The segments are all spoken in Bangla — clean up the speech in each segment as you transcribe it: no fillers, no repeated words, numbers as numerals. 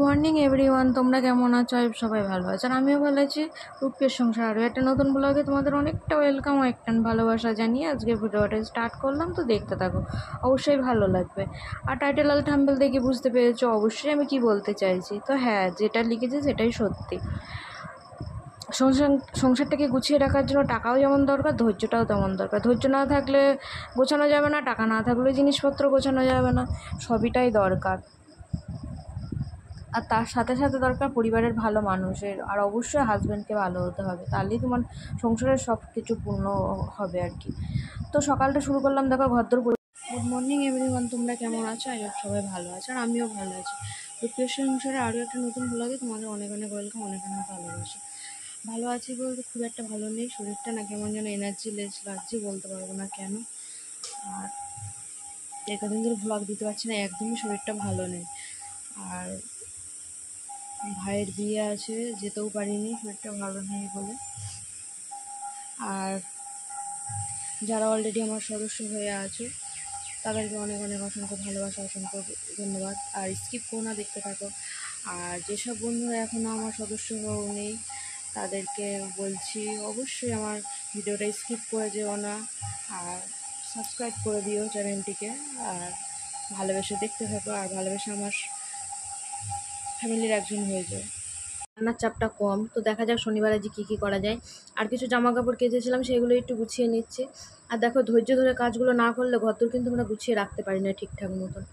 মর্নিং এভরিওয়ান, তোমরা কেমন আছো? সবাই ভালো আছে আর আমিও ভালো আছি। রূপের সংসার আরও একটা নতুন ব্লগে তোমাদের অনেকটা ওয়েলকাম ও একটা ভালোবাসা জানিয়ে আজকে ভিডিওটা স্টার্ট করলাম। তো দেখতে থাকো, অবশ্যই ভালো লাগবে। আর টাইটেল আর থাম্বনেল দেখে বুঝতে পেরেছো অবশ্যই আমি কি বলতে চাইছি। তো হ্যাঁ, যেটা লিখেছি সেটাই সত্যি। সংসারটাকে গুছিয়ে রাখার জন্য টাকাও যেমন দরকার, ধৈর্যটাও তেমন দরকার। ধৈর্য না থাকলে গোছানো যাবে না, টাকা না থাকলে জিনিসপত্র গোছানো যাবে না, সবইটাই দরকার। আর তার সাথে সাথে দরকার পরিবারের ভালো মানুষের, আর অবশ্যই হাজব্যান্ডকে ভালো হতে হবে, তাহলেই তোমার সংসারের সব কিছু পূর্ণ হবে আর কি। তো সকালটা শুরু করলাম, দেখো ঘরদোর। গুড মর্নিং এভরিওয়ান, তোমরা কেমন আছো? সবাই ভালো আছে আর আমিও ভালো আছি। রূপের সংসারে আরও একটা নতুন ব্লগে তোমাদের অনেক অনেক ওয়েলকাম, অনেক অনেক ভালোবাসা। ভালো আছি বলতে খুব একটা ভালো নেই, শরীরটা না কেমন যেন এনার্জি লেস লাগছে, বলতে পারবো না কেন। আর একদিন ধরে ব্লগ দিতে পারছি না, একদমই শরীরটা ভালো নেই। আর ভাইয়ের বিয়ে আছে, যেতেও পারিনি, শরীরটা ভালো নেই বলে। আর যারা অলরেডি আমার সদস্য হয়ে আছে তাদেরকে অনেক অনেক অসংখ্য ভালোবাসা, অসংখ্য ধন্যবাদ। আর স্কিপ করো না, দেখতে থাকো। আর যেসব বন্ধুরা এখনও আমার সদস্য নেই তাদেরকে বলছি অবশ্যই আমার ভিডিওটা স্কিপ করে যেও না, আর সাবস্ক্রাইব করে দিও চ্যানেলটিকে। আর ভালোবেসে দেখতে থাকো, আর ভালোবেসে আমার ফ্যামিলির একজন হয়ে যায়। রান্নার চাপটা কম, তো দেখা যাক শনিবার আজ কী কী করা যায়। আর কিছু জামা কাপড় কেচেছিলাম, সেগুলো একটু গুছিয়ে নিচ্ছি। আর দেখো, ধৈর্য ধরে কাজগুলো না করলে ঘরদোর কিন্তু আমরা গুছিয়ে রাখতে পারি না ঠিকঠাক মতন।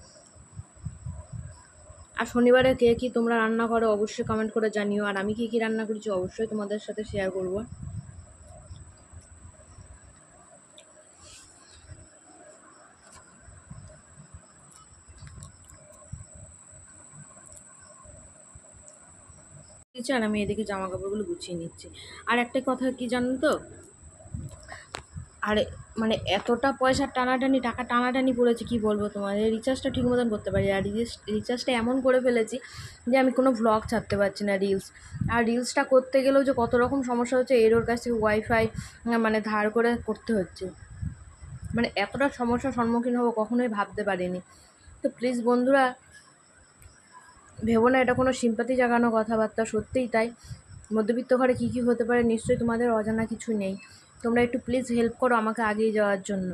আর শনিবারে কে কী তোমরা রান্না করো অবশ্যই কমেন্ট করে জানিও, আর আমি কী কী রান্না করেছি অবশ্যই তোমাদের সাথে শেয়ার করবো। আর আমি এদিকে জামা কাপড়গুলো গুছিয়ে নিচ্ছি। আর একটা কথা কি জানো তো, আর মানে এতটা পয়সা টানাটানি, টাকা টানাটানি পড়েছে কি বলবো তোমাদের। রিচার্জটা ঠিক মতন করতে পারি, আর রিচার্জটা এমন করে ফেলেছি যে আমি কোনো ভ্লগ ছাড়তে পারছি না, রিলস। আর রিলসটা করতে গেলেও যে কত রকম সমস্যা হচ্ছে, এর ওর কাছ থেকে ওয়াইফাই মানে ধার করে করতে হচ্ছে। মানে এতটা সমস্যার সম্মুখীন হবো কখনোই ভাবতে পারিনি। তো প্লিজ বন্ধুরা, ভেবো না এটা কোনো সিম্পাতি জাগানো কথাবার্তা, সত্যিই তাই। মধ্যবিত্ত ঘরে কী কী হতে পারে নিশ্চয়ই তোমাদের অজানা কিছু নেই। তোমরা একটু প্লিজ হেল্প করো আমাকে এগিয়ে যাওয়ার জন্য।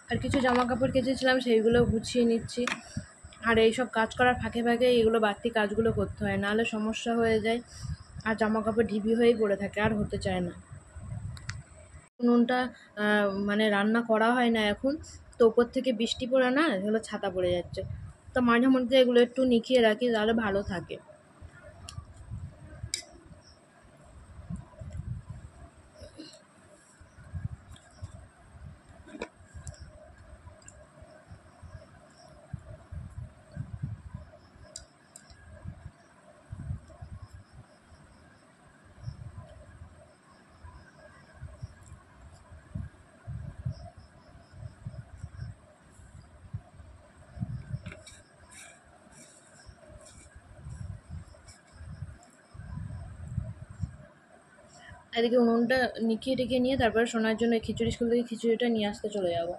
আর কিছু জামা কাপড় কেচেছিলাম, সেইগুলো গুছিয়ে নিচ্ছি। আর এইসব কাজ করার ফাঁকে ফাঁকে এগুলো বাড়তি কাজগুলো করতে হয়, নাহলে সমস্যা হয়ে যায়। আর জামা কাপড় ঢিবি হয়েই পড়ে থাকে, আর হতে চায় না। নুনটা মানে রান্না করা হয় না এখন, তো ওপর থেকে বৃষ্টি পড়ে না, এগুলো ছাতা পড়ে যাচ্ছে। তো মাঝে মধ্যে এগুলো একটু নিখিয়ে রাখি, তাহলে ভালো থাকে। এদিকে উনুনটা নিখিয়ে টিকিয়ে নিয়ে তারপরে শোনার জন্য খিচুড়ি স্কুল থেকে খিচুড়িটা নিয়ে আসতে চলে যাবো।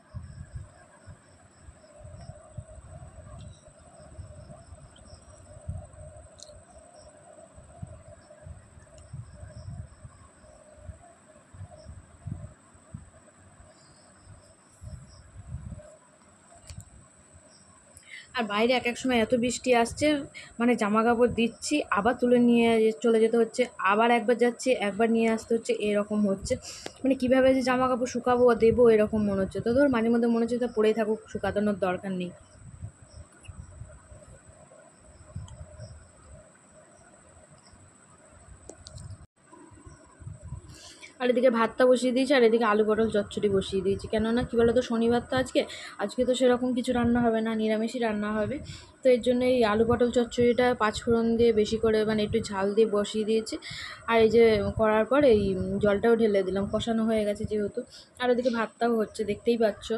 আর বাইরে এক এক সময় এত বৃষ্টি আসছে, মানে জামা কাপড় দিচ্ছি আবার তুলে নিয়ে চলে যেতে হচ্ছে, আবার একবার যাচ্ছি একবার নিয়ে আসতে হচ্ছে, এরকম হচ্ছে। মানে কীভাবে যে জামা কাপড় শুকাবো দেবো এরকম মনে হচ্ছে। তো ধর মাঝে মধ্যে মনে হচ্ছে তা পড়েই থাকুক, শুকানোর দরকার নেই। আর এদিকে ভাতটা বসিয়ে দিয়েছি, আর এদিকে আলু পটল চচ্চড়ি বসিয়ে দিয়েছি। কেননা কী বলো তো, শনিবার তো আজকে তো সেরকম কিছু রান্না হবে না, নিরামিষই রান্না হবে। তো এর জন্য এই আলু পটল চচ্চড়িটা পাঁচফোড়ন দিয়ে বেশি করে মানে একটু ঝাল দিয়ে বসিয়ে দিয়েছি। আর এই যে করার পর এই জলটাও ঢেলে দিলাম, কষানো হয়ে গেছে যেহেতু। আর ওদিকে ভাতটাও হচ্ছে, দেখতেই পাচ্ছ।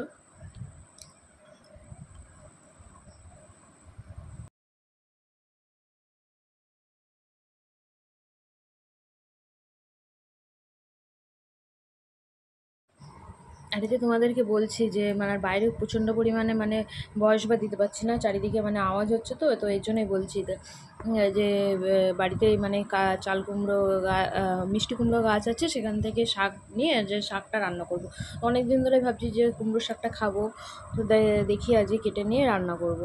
আর এই যে তোমাদেরকে বলছি যে মানে আর বাইরে প্রচণ্ড পরিমাণে মানে বয়স বা দিতে পারছি না, চারিদিকে মানে আওয়াজ হচ্ছে, তো তো এই জন্যই বলছি যে বাড়িতে মানে চাল কুমড়ো মিষ্টি কুমড়ো গাছ আছে, সেখান থেকে শাক নিয়ে যে শাকটা রান্না করব। অনেক দিন ধরে ভাবছি যে কুমড়ো শাকটা খাবো, তো দেখি আজকে কেটে নিয়ে রান্না করব।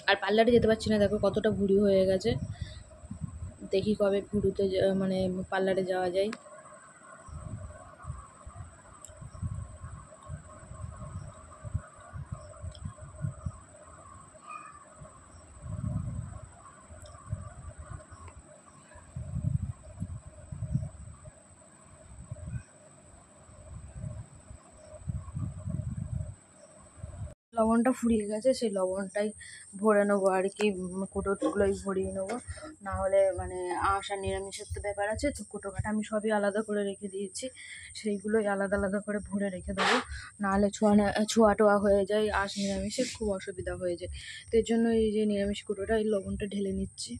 আর পার্লারে যেতে পারছি না, দেখো কতটা ভুঁড়ি হয়ে গেছে। দেখি কবে ভুঁড়িতে মানে পার্লারে যাওয়া যায়। লবণটা ফুরিয়ে গেছে, সেই লবণটাই ভরে নেবো আর কি, কোটোগুলোই ভরিয়ে নেবো। না হলে মানে আঁশ আর নিরামিষের তো ব্যাপার আছে, তো কোটো কাটা আমি সবই আলাদা করে রেখে দিয়েছি, সেইগুলোই আলাদা আলাদা করে ভরে রেখে দেবো। নাহলে ছোঁয়া টোয়া হয়ে যায়, আঁশ নিরামিষে খুব অসুবিধা হয়ে যায়। তো এর জন্য এই যে নিরামিষ কোটোটা, এই লবণটা ঢেলে নিচ্ছি।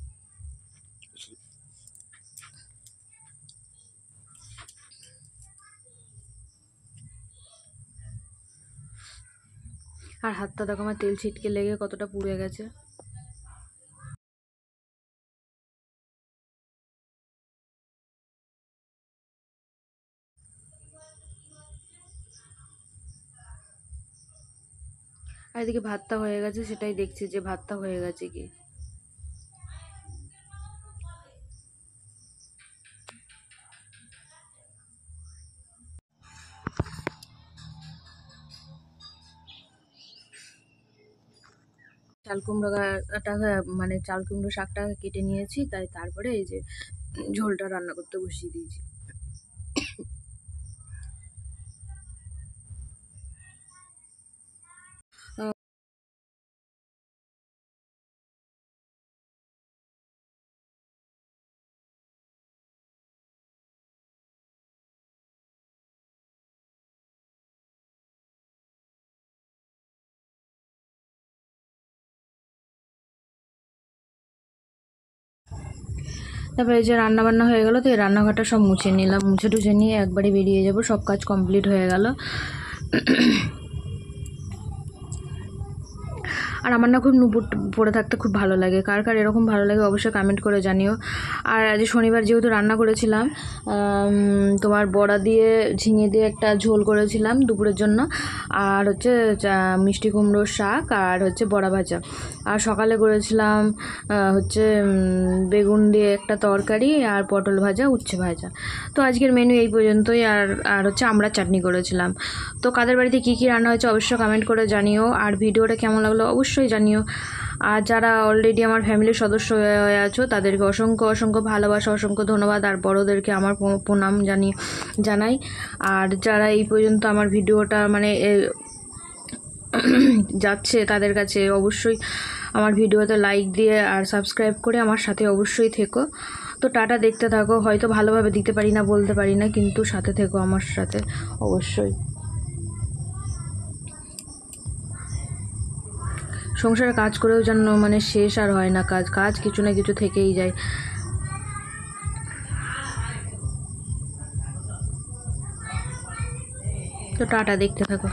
আর হাতটা দেখো আমার তেল ছিটকে লেগে কতটা পুড়ে গেছে। আর এদিকে ভাতটা হয়ে গেছে, সেটাই দেখছি যে ভাতটা হয়ে গেছে কি। চাল কুমড়োটা মানে চাল কুমড়ো শাকটা কেটে নিয়েছি, তাই তারপরে এই যে ঝোলটা রান্না করতে বসিয়ে দিয়েছি। তারপরে এই যে রান্নাবান্না হয়ে গেলো, তো এই রান্নাঘরটা সব মুছে নিলাম, মুছে টুছে নিয়ে একবারে বেরিয়ে যাব, সব কাজ কমপ্লিট হয়ে গেল। আর আমার না খুব নুপুর পড়ে থাকতে খুব ভালো লাগে, কার কার এরকম ভালো লাগে অবশ্যই কমেন্ট করে জানিও। আর আজ শনিবার যেহেতু রান্না করেছিলাম, তোমার বড়া দিয়ে ঝিঙে দিয়ে একটা ঝোল করেছিলাম দুপুরের জন্য, আর হচ্ছে মিষ্টি কুমড়োর শাক, আর হচ্ছে বড়া ভাজা। আর সকালে করেছিলাম হচ্ছে বেগুন দিয়ে একটা তরকারি, আর পটল ভাজা, উচ্ছে ভাজা। তো আজকের মেনু এই পর্যন্তই। আর হচ্ছে আমরা চাটনি করেছিলাম। তো কাদের বাড়িতে কী কী রান্না হয়েছে অবশ্যই কমেন্ট করে জানিও, আর ভিডিওটা কেমন লাগলো অবশ্যই জানিও। আর যারা অলরেডি আমার ফ্যামিলির সদস্য হয়ে আছো তাদেরকে অসংখ্য অসংখ্য ভালোবাসা, অসংখ্য ধন্যবাদ। আর বড়োদেরকে আমার প্রণাম জানাই। আর যারা এই পর্যন্ত আমার ভিডিওটা মানে যাচ্ছে তাদের কাছে অবশ্যই আমার ভিডিওতে লাইক দিয়ে আর সাবস্ক্রাইব করে আমার সাথে অবশ্যই থেকো। তো টাটা, দেখতে থাকো। হয়তো ভালোভাবে দিতে পারি না, বলতে পারি না, কিন্তু সাথে থেকো আমার সাথে অবশ্যই। সংসারে কাজ করেও যেন মানে শেষ আর হয় না, কাজ কিছু না কিছু থেকেই যায়। তো টাটা, দেখতে থাকো।